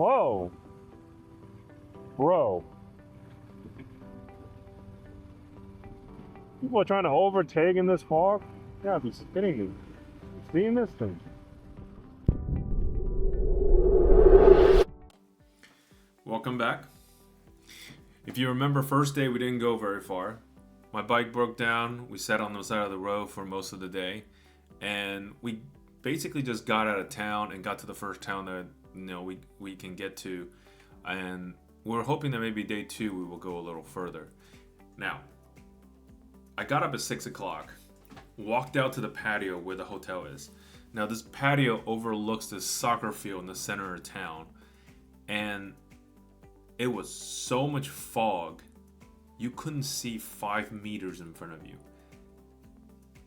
Whoa. Bro. People are trying to overtake in this fog? Yeah, be kidding me. You seeing this thing? Welcome back. If you remember, first day we didn't go very far. My bike broke down. We sat on the side of the road for most of the day, and we basically just got out of town and got to the first town that we can get to, and we're hoping that maybe day 2 we will go a little further. Now, I got up at 6 o'clock, walked out to the patio where the hotel is. Now, this patio overlooks this soccer field in the center of town, and it was so much fog, you couldn't see 5 meters in front of you.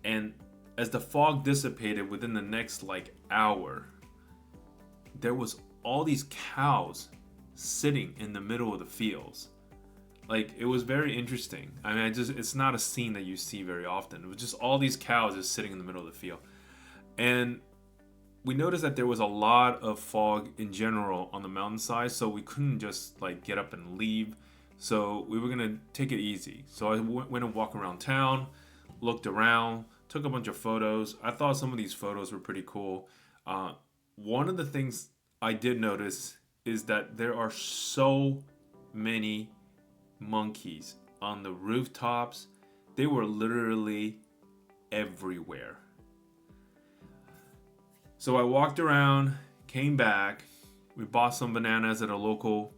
And as the fog dissipated within the next hour, there was all these cows sitting in the middle of the fields. It was very interesting. I mean, it's not a scene that you see very often. It was just all these cows just sitting in the middle of the field. And we noticed that there was a lot of fog in general on the mountainside, so we couldn't just get up and leave. So we were gonna take it easy. So I went and walked around town, looked around, took a bunch of photos. I thought some of these photos were pretty cool. One of the things I did notice is that there are so many monkeys on the rooftops. They were literally everywhere. So I walked around, came back, we bought some bananas at a local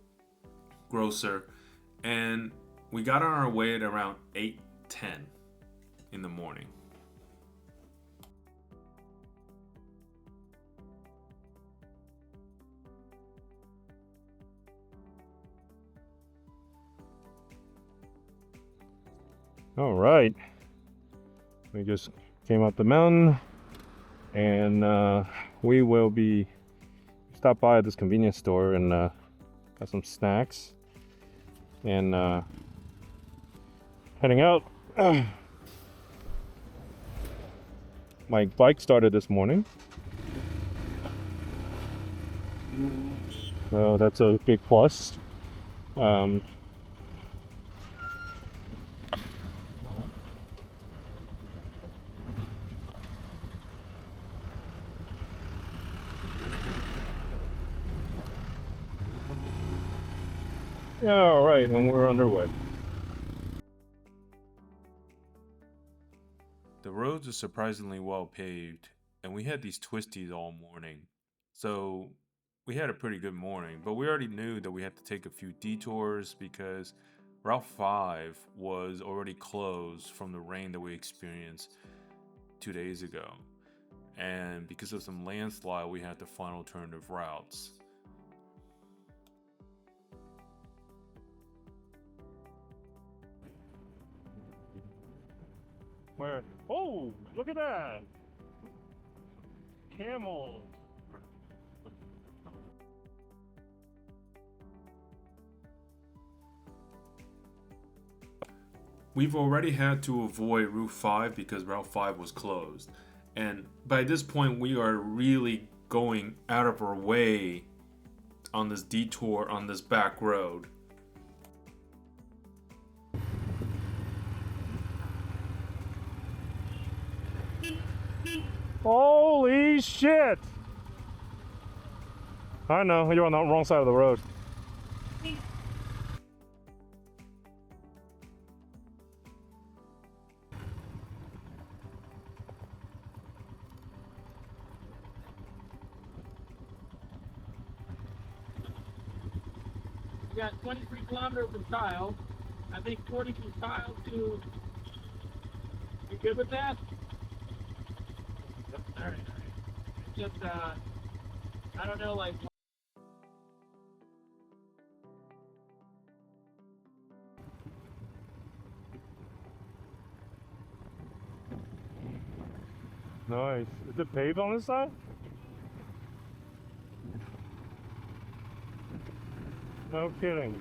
grocer, and we got on our way at around 8:10 in the morning. All right. We just came up the mountain, and we will be stop by this convenience store and got some snacks and heading out. My bike started this morning, so that's a big plus. All right, and we're underway. The roads are surprisingly well paved, and we had these twisties all morning. So we had a pretty good morning, but we already knew that we had to take a few detours because Route 5 was already closed from the rain that we experienced 2 days ago. And because of some landslide, we had to find alternative routes. Where? Oh, look at that! Camel! We've already had to avoid Route 5 because Route 5 was closed. And by this point, we are really going out of our way on this detour on this back road. Holy shit! I know, you're on the wrong side of the road. We got 23 kilometers from Kyle. I think 40 from Kyle to... You good with that? All right. Just, I don't know, Nice. Is it paved on this side? No kidding.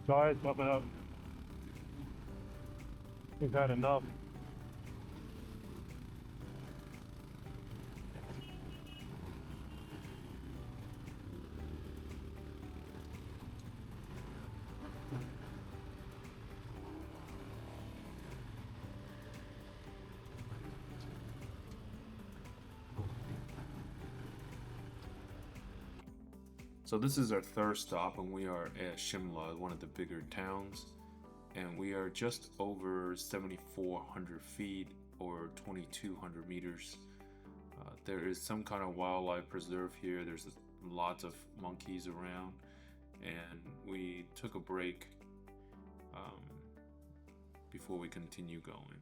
Guys, bumping up. We've had enough. So this is our third stop, and we are at Shimla, one of the bigger towns, and we are just over 7,400 feet or 2,200 meters. There is some kind of wildlife preserve here. There's lots of monkeys around, and we took a break before we continue going.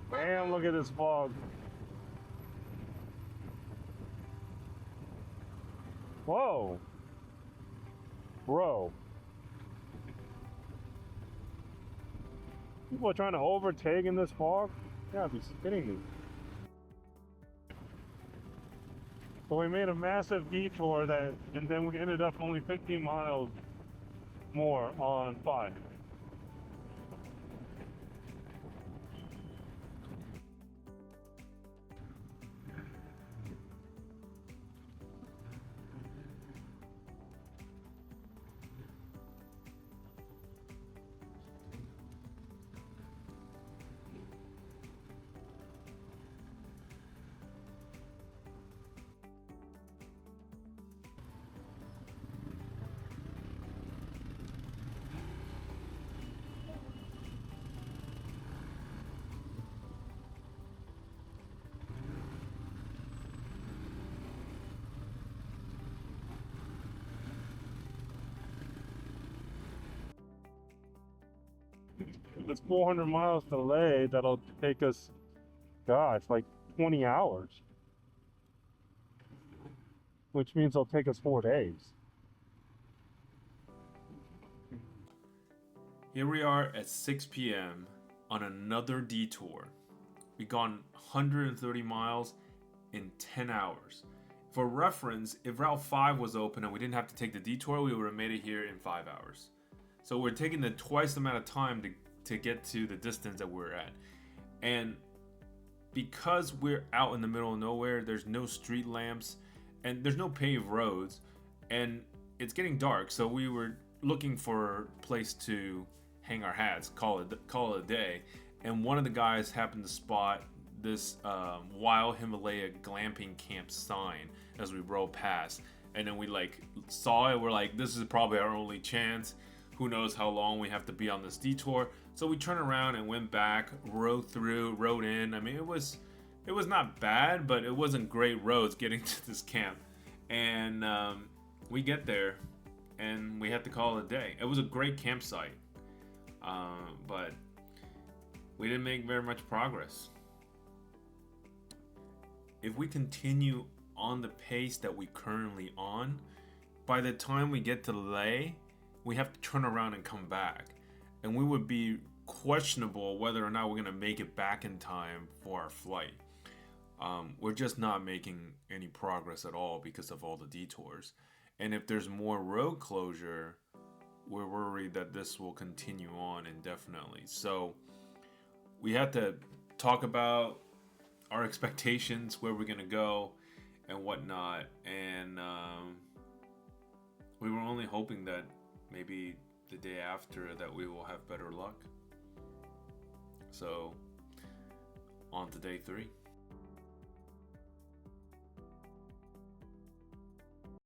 Man, look at this fog. Whoa. Bro. People are trying to overtake in this fog? You gotta be kidding me. So we made a massive detour and then we ended up only 15 miles more on 5. It's 400 miles to Leh. That'll take us, gosh, like 20 hours. Which means it'll take us 4 days. Here we are at 6 p.m. on another detour. We've gone 130 miles in 10 hours. For reference, if Route 5 was open and we didn't have to take the detour, we would have made it here in 5 hours. So we're taking the twice the amount of time to get to the distance that we're at. And because we're out in the middle of nowhere, there's no street lamps and there's no paved roads, and it's getting dark, so we were looking for a place to hang our hats, call it a day. And one of the guys happened to spot this wild Himalaya glamping camp sign as we rode past, and then we saw it. We're like, this is probably our only chance. Who knows how long we have to be on this detour. So we turned around and went back, rode in. I mean, it was not bad, but it wasn't great roads getting to this camp. And we get there, and we had to call it a day. It was a great campsite, but we didn't make very much progress. If we continue on the pace that we're currently on, by the time we get to Leh, we have to turn around and come back. And we would be questionable whether or not we're going to make it back in time for our flight. We're just not making any progress at all because of all the detours. And if there's more road closure, we're worried that this will continue on indefinitely. So we had to talk about our expectations, where we're going to go and whatnot. And we were only hoping that maybe the day after that we will have better luck. So on to day 3.